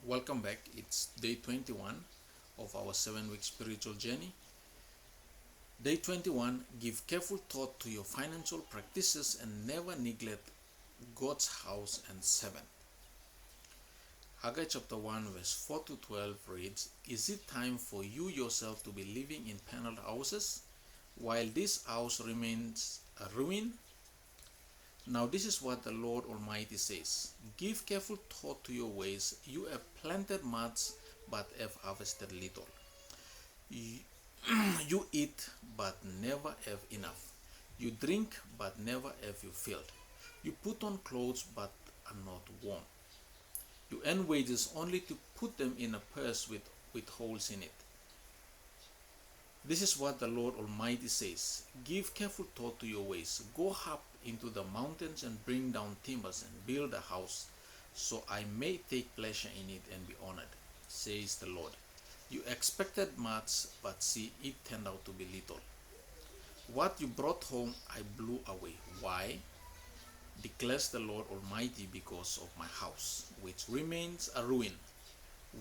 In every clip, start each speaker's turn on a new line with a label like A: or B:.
A: Welcome back. It's day 21 of our 7-week spiritual journey. Day 21, give careful thought to your financial practices and never neglect God's house. And 7. Haggai chapter 1 verse 4 to 12 reads, Is it time for you yourself to be living in paneled houses while this house remains a ruin? Now this is what the Lord Almighty says. Give careful thought to your ways. You have planted much, but have harvested little. You eat, but never have enough. You drink, but never have you filled. You put on clothes, but are not warm. You earn wages only to put them in a purse with holes in it. This is what the Lord Almighty says. Give careful thought to your ways. Go up into the mountains and bring down timbers and build a house, so I may take pleasure in it and be honored, says the Lord. You expected much, but see, it turned out to be little. What you brought home, I blew away. Why? Declares the Lord Almighty, because of my house, which remains a ruin,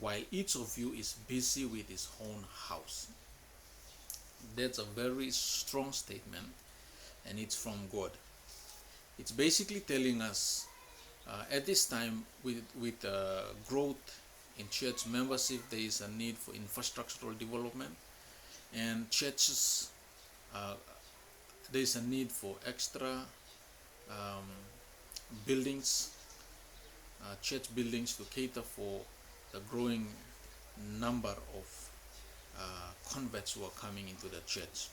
A: while each of you is busy with his own house. That's a very strong statement, and it's from God. It's basically telling us at this time with growth in church membership, there is a need for infrastructural development, and churches, there is a need for extra buildings, church buildings to cater for the growing number of converts who are coming into the church.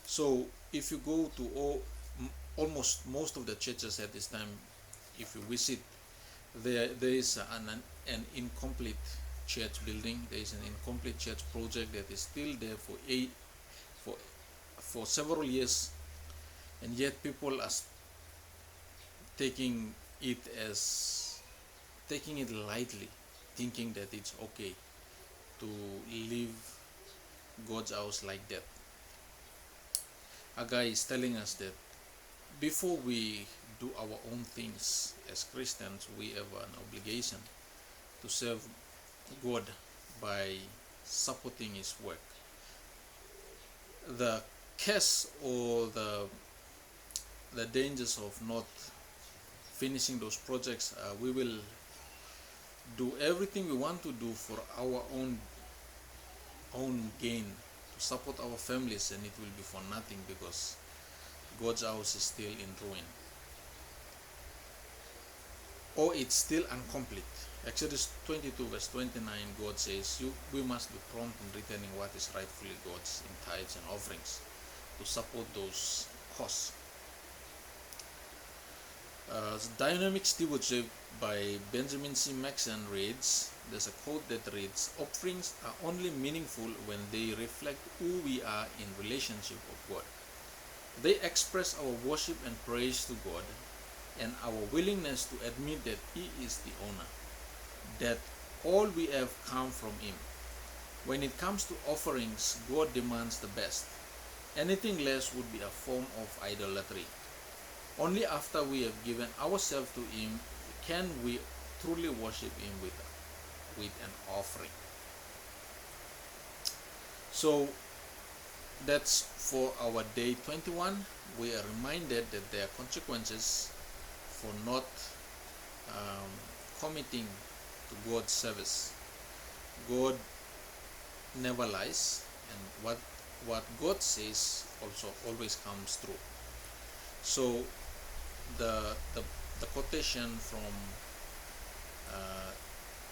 A: So if you go to almost most of the churches at this time, if you visit, there is an incomplete church building. There is an incomplete church project that is still there for several years, and yet people are taking it lightly, thinking that it's okay to live God's house like that. Haggai is telling us that before we do our own things as Christians, we have an obligation to serve God by supporting His work. The curse or the dangers of not finishing those projects, we will do everything we want to do for our own gain, to support our families, and it will be for nothing because God's house is still in ruin, or it's still incomplete. Exodus 22 verse 29, God says, we must be prompt in returning what is rightfully God's in tithes and offerings to support those costs. Dynamic Stewardship by Benjamin C. Maxon reads, there's a quote that reads, offerings are only meaningful when they reflect who we are in relationship with God. They express our worship and praise to God and our willingness to admit that He is the owner, that all we have come from Him. When it comes to offerings, God demands the best. Anything less would be a form of idolatry. Only after we have given ourselves to Him can we truly worship Him with an offering. So that's for our day 21. We are reminded that there are consequences for not committing to God's service. God never lies, and what God says also always comes true. So the quotation from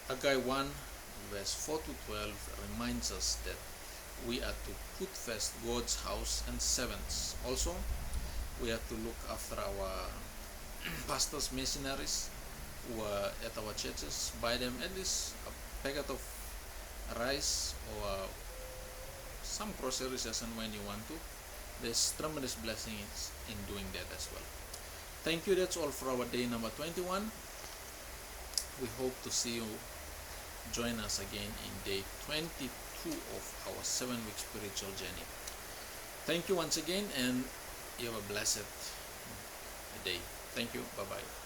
A: Haggai 1 verse 4 to 12 reminds us that we are to put first God's house and servants. Also, we are to look after our pastors, missionaries who are at our churches, buy them at least a packet of rice or some groceries as and when you want to. There's tremendous blessings in doing that as well. Thank you. That's all for our day number 21. We hope to see you join us again in day 22 of our 7-week spiritual journey. Thank you once again, and you have a blessed day. Thank you. Bye-bye.